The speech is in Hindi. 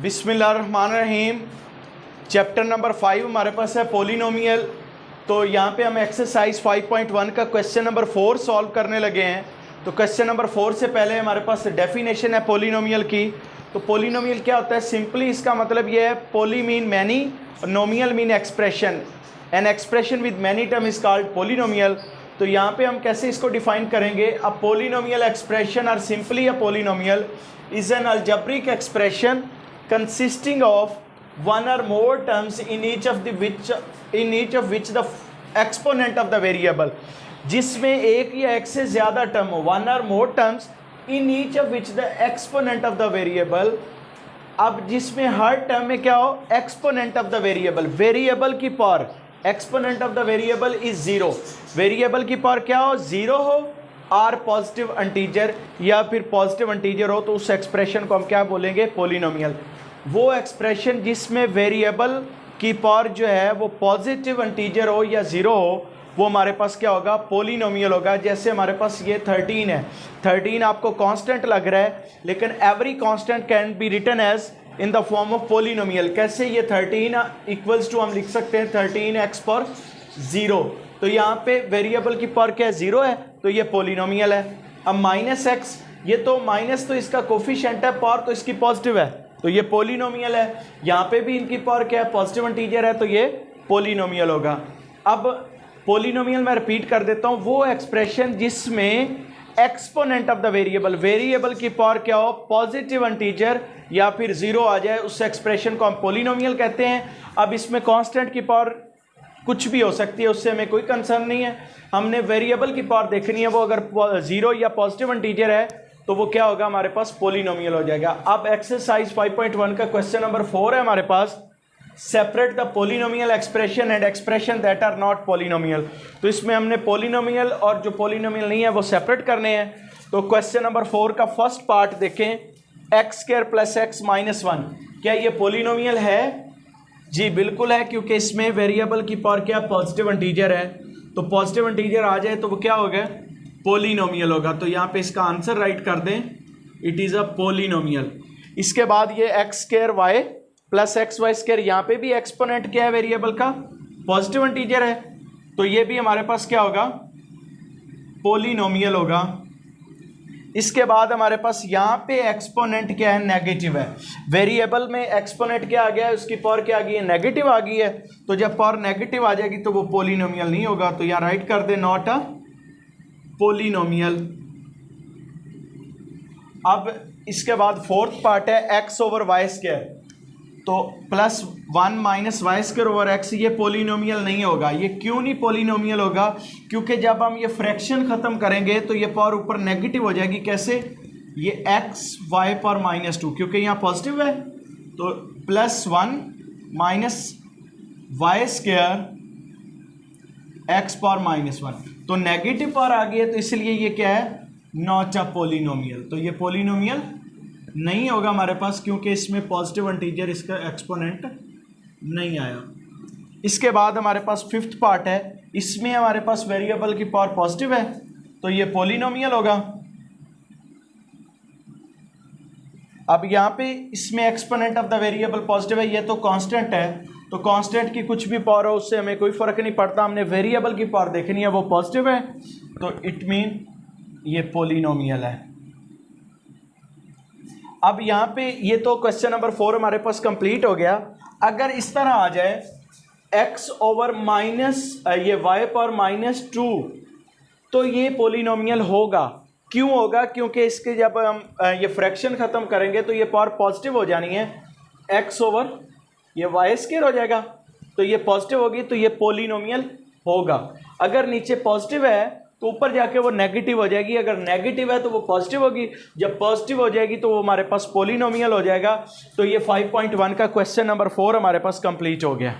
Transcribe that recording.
बिस्मिल्लाहिर्रहमानिर्रहीम। चैप्टर नंबर 5 हमारे पास है पोलिनोमियल। तो यहाँ पे हम एक्सरसाइज 5.1 का क्वेश्चन नंबर 4 सॉल्व करने लगे हैं। तो क्वेश्चन नंबर 4 से पहले हमारे पास डेफिनेशन है पोलिनोमियल की। तो पोलिनोमियल क्या होता है? सिंपली इसका मतलब ये है, poly mean many, nomial mean expression. An expression with many term is called polynomial. तो यहाँ पे हम कैसे इसको डिफाइन करेंगे? अ पोलिनोमियल एक्सप्रेशन और simply a polynomial is an algebraic expression consisting of one or more terms in each of which the exponent of the variable, जिसमें एक या एक से ज़्यादा टर्म हो, one or more terms in each of which the exponent of the variable। अब जिसमें हर टर्म में क्या हो? Exponent of the variable, variable की power, exponent of the variable is zero. Variable की पावर क्या हो? जीरो हो आर पॉजिटिव इंटीजर या फिर पॉजिटिव इंटीजर हो, तो उस एक्सप्रेशन को हम क्या बोलेंगे? पोलिनोमियल। वो एक्सप्रेशन जिसमें वेरिएबल की पावर जो है वो पॉजिटिव इंटीजर हो या ज़ीरो हो, वो हमारे पास क्या होगा? पोलिनोमियल होगा। जैसे हमारे पास ये 13 है, 13 आपको कांस्टेंट लग रहा है, लेकिन every constant can be written as in the form of polynomial. कैसे? ये 13 इक्वल्स टू हम लिख सकते हैं 13x पर 0। तो यहाँ पे वेरिएबल की पावर क्या है? 0 है, तो ये पोलिनोमियल है। अब -x, ये तो माइनस तो इसका कोफिशिएंट है, पावर तो इसकी पॉजिटिव है, तो ये पोलिनोमियल है। यहाँ पे भी इनकी पावर क्या है? पॉजिटिव इंटीजर है, तो ये पोलिनोमियल होगा। अब पोलिनोमियल मैं रिपीट कर देता हूँ, वो एक्सप्रेशन जिसमें exponent of the variable, variable की पावर क्या हो? पॉजिटिव इंटीजर या फिर 0 आ जाए, उस एक्सप्रेशन को हम पोलिनोमियल कहते हैं। अब इसमें कांस्टेंट की पावर कुछ भी हो सकती है, उससे हमें कोई कंसर्न नहीं है। हमने वेरिएबल की पावर देखनी है, वो अगर 0 या पॉजिटिव इंटीजर है तो वो क्या होगा? हमारे पास पोलिनोमियल हो जाएगा। अब एक्सरसाइज 5.1 का क्वेश्चन नंबर 4 है हमारे पास, separate the polynomial expression and expression that are not polynomial. तो इसमें हमने पोलिनोमियल और जो पोलिनोमियल नहीं है वो सेपरेट करने हैं। तो क्वेश्चन नंबर 4 का फर्स्ट पार्ट देखें, x² + x - 1, क्या ये पोलिनोमियल है? जी बिल्कुल है, क्योंकि इसमें वेरिएबल की पावर क्या? पॉजिटिव इंटीजर है। तो पॉजिटिव इंटीजर आ जाए तो वो क्या होगा? पोलिनोमियल होगा। तो यहाँ पे इसका आंसर राइट कर दें, इट इज़ अ पोलिनोमियल। इसके बाद ये x² y + xy², यहाँ पे भी एक्सपोनेंट क्या है वेरिएबल का? पॉजिटिव इंटीजर है, तो ये भी हमारे पास क्या होगा? पोलिनोमियल होगा। इसके बाद हमारे पास यहाँ पे एक्सपोनेंट क्या है? नेगेटिव है। वेरिएबल में एक्सपोनेंट क्या आ गया है? उसकी पावर क्या आ गई है? नेगेटिव आ गई है। तो जब पावर नेगेटिव आ जाएगी तो वो पोलिनोमियल नहीं होगा। तो यहाँ राइट कर दे, नॉट अ पोलिनोमियल। अब इसके बाद फोर्थ पार्ट है x/y²। तो +1 - y²/x, ये पोलिनोमियल नहीं होगा। ये क्यों नहीं पोलिनोमियल होगा? क्योंकि जब हम ये फ्रैक्शन ख़त्म करेंगे तो ये पावर ऊपर नेगेटिव हो जाएगी। कैसे? ये x y पर -2, क्योंकि यहाँ पॉजिटिव है, तो +1 - y² x पर -1, तो नेगेटिव पावर आ गई है, तो इसलिए ये क्या है? Not a polynomial. तो ये पोलिनोमियल नहीं होगा हमारे पास, क्योंकि इसमें पॉजिटिव इंटीजर, इसका एक्सपोनेंट नहीं आया। इसके बाद हमारे पास फिफ्थ पार्ट है, इसमें हमारे पास वेरिएबल की पावर पॉजिटिव है, तो ये पोलिनोमियल होगा। अब यहाँ पे इसमें exponent of the variable positive है, ये तो कांस्टेंट है, तो कांस्टेंट की कुछ भी पावर हो उससे हमें कोई फर्क नहीं पड़ता। हमने वेरिएबल की पावर देखनी है, वो पॉजिटिव है, तो इट मीन ये पोलिनोमियल है। अब यहाँ पे ये तो क्वेश्चन नंबर 4 हमारे पास कंप्लीट हो गया। अगर इस तरह आ जाए ये y पर -2, तो ये पोलिनोमियल होगा। क्यों होगा? क्योंकि इसके जब हम ये फ्रैक्शन ख़त्म करेंगे तो ये पावर पॉजिटिव हो जानी है, ये y² हो जाएगा, तो ये पॉजिटिव होगी, तो ये पोलिनोमियल होगा। अगर नीचे पॉजिटिव है तो ऊपर जाके वो नेगेटिव हो जाएगी, अगर नेगेटिव है तो वो पॉजिटिव होगी, जब पॉजिटिव हो जाएगी तो वो हमारे पास पोलिनोमियल हो जाएगा। तो ये 5.1 का क्वेश्चन नंबर 4 हमारे पास कंप्लीट हो गया।